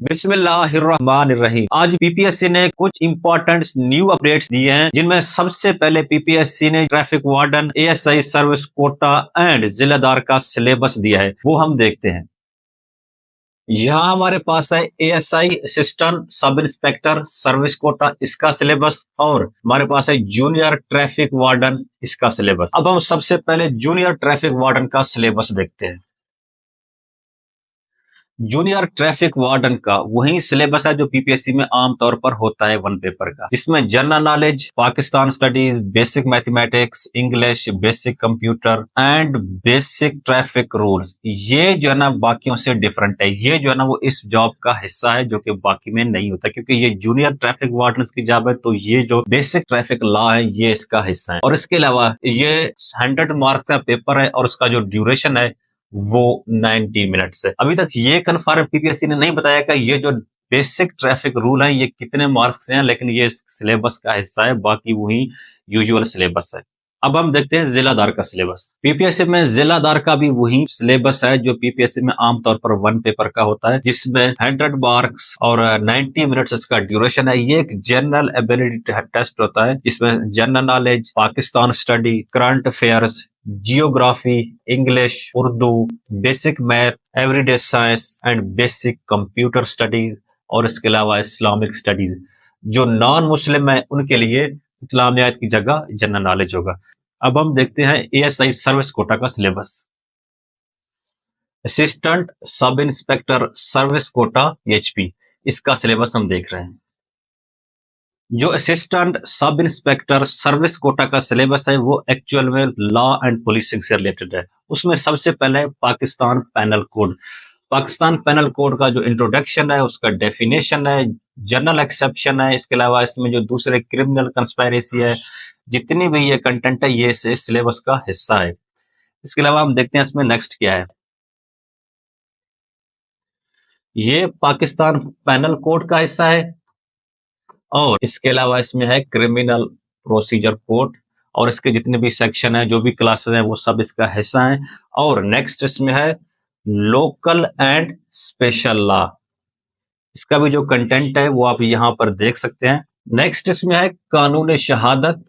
बिस्मिल्लाहिर्रहमानिर्रहीम। आज पीपीएससी ने कुछ इंपॉर्टेंट न्यू अपडेट्स दिए हैं, जिनमें सबसे पहले पीपीएससी ने traffic warden, ASI service quota and जिलेदार का सिलेबस दिया है, वो हम देखते हैं। यहाँ हमारे पास है ASI assistant sub inspector service quota, इसका सिलेबस, और हमारे पास है जूनियर ट्रैफिक वार्डन, इसका सिलेबस। अब हम सबसे पहले जूनियर ट्रैफिक वार्डन का सिलेबस देखते हैं। जूनियर ट्रैफिक वार्डन का वही सिलेबस है जो पीपीएससी में आमतौर पर होता है वन पेपर का, जिसमें general knowledge, Pakistan studies, basic mathematics, English, basic computer and basic traffic rules. ये जो है ना बाकियों से डिफरेंट है, ये जो है ना वो इस जॉब का हिस्सा है जो कि बाकी में नहीं होता, क्योंकि ये जूनियर ट्रैफिक वार्डन की जॉब है, तो ये जो बेसिक ट्रैफिक लॉ है ये इसका हिस्सा है। और इसके अलावा ये 100 मार्क्स का पेपर है और उसका जो ड्यूरेशन है वो 90 मिनट्स है। अभी तक ये कन्फर्म पीपीएससी ने नहीं बताया कि ये जो बेसिक ट्रैफिक रूल है ये कितने मार्क्स हैं, लेकिन ये सिलेबस का हिस्सा है, बाकी वही यूजुअल सिलेबस है। अब हम देखते हैं जिलादार का सिलेबस। पीपीएससी में जिलादार का भी वही सिलेबस है जो पीपीएससी में आमतौर पर वन पेपर का होता है, जिसमें 100 मार्क्स और 90 मिनट्स इसका ड्यूरेशन है। ये एक जनरल एबिलिटी टेस्ट होता है, जिसमें general knowledge, Pakistan study, current affairs, geography, English, Urdu, basic math, everyday science and basic computer studies, और इसके अलावा इस्लामिक स्टडीज। जो नॉन मुस्लिम है उनके लिए इस्लामियात की जगह जनरल नॉलेज होगा। अब हम देखते हैं एएसआई सर्विस कोटा का syllabus. Assistant sub inspector service quota HP, इसका सिलेबस हम देख रहे हैं। जो assistant sub inspector service quota का सिलेबस है वो एक्चुअल में लॉ एंड पुलिसिंग से रिलेटेड है। उसमें सबसे पहले Pakistan panel code. Pakistan panel code का जो इंट्रोडक्शन है, उसका डेफिनेशन है, जनरल एक्सेप्शन है, इसके अलावा इसमें जो दूसरे क्रिमिनल कंस्पायरेसी है, जितनी भी ये कंटेंट है ये सिलेबस का हिस्सा है। इसके अलावा हम देखते हैं इसमें नेक्स्ट क्या है। ये पाकिस्तान पैनल कोड का हिस्सा है, और इसके अलावा इसमें है क्रिमिनल प्रोसीजर कोड, और इसके जितने भी सेक्शन है, जो भी क्लासेस हैं, वो सब इसका हिस्सा है। और नेक्स्ट इसमें है लोकल एंड स्पेशल लॉ, इसका भी जो कंटेंट है वो आप यहाँ पर देख सकते हैं। नेक्स्ट इसमें है कानून शहादत,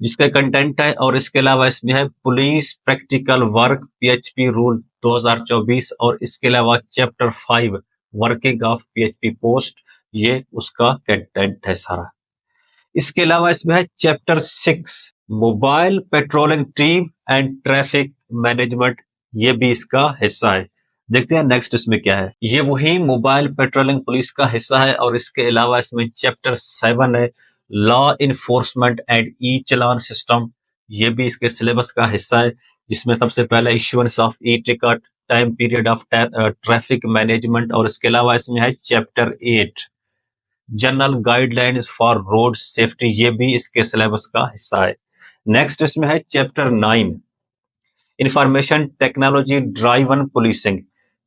जिसका कंटेंट है, और इसके अलावा इसमें है police practical work PHP rule 2024, और इसके अलावा chapter 5 working of PHP post, ये उसका कंटेंट है सारा। इसके अलावा इसमें है chapter 6 mobile patrolling team and traffic management, ये भी इसका हिस्सा है। देखते हैं नेक्स्ट इसमें क्या है। ये वही मोबाइल पेट्रोलिंग पुलिस का हिस्सा है, और इसके अलावा इसमें चैप्टर 7 है law enforcement and E challan system, ये भी इसके सिलेबस का हिस्सा है, जिसमें सबसे पहले issuance of e ticket, time period of traffic management, और इसके अलावा इसमें है chapter 8 general guidelines for road safety, ये भी इसके सिलेबस का हिस्सा है। नेक्स्ट इसमें है chapter 9 information technology driven policing,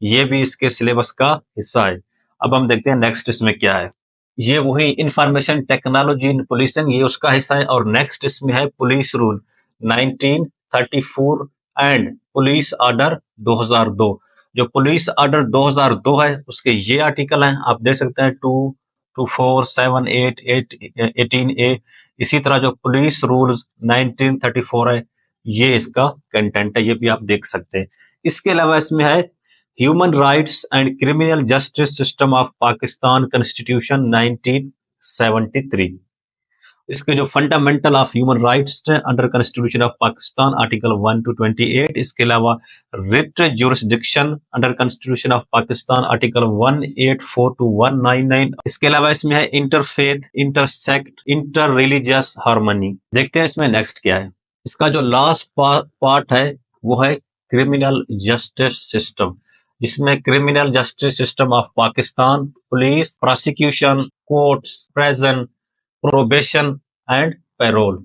ये भी इसके सिलेबस का हिस्सा है। अब हम देखते हैं नेक्स्ट इसमें क्या है। ये वही इंफॉर्मेशन टेक्नोलॉजी इन पुलिसिंग, ये उसका हिस्सा है। और नेक्स्ट इसमें है police rule 1934 and police order 2002। जो पुलिस ऑर्डर 2002 है उसके ये आर्टिकल हैं, आप देख सकते हैं 2, 24, 7, 8, 18A। इसी तरह जो पुलिस रूल्स 1934 है, ये इसका कंटेंट है, ये भी आप देख सकते हैं। इसके अलावा इसमें है human rights and criminal justice system of Pakistan constitution 1973। इसके जो fundamental of human rights under constitution of Pakistan article 1 to 28। इसके अलावा writ jurisdiction under constitution of Pakistan article 184 to 199। इसके अलावा इसमें है interfaith, intersect, inter religious harmony. देखते हैं इसमें नेक्स्ट क्या है। इसका जो लास्ट पार्ट है वो है क्रिमिनल जस्टिस सिस्टम, जिसमें criminal justice system of Pakistan, police, prosecution, courts, prison, probation and parole.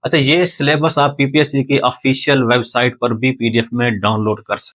अच्छा, ये सिलेबस आप पीपीएससी की ऑफिशियल वेबसाइट पर भी पीडीएफ में डाउनलोड कर सकते हैं।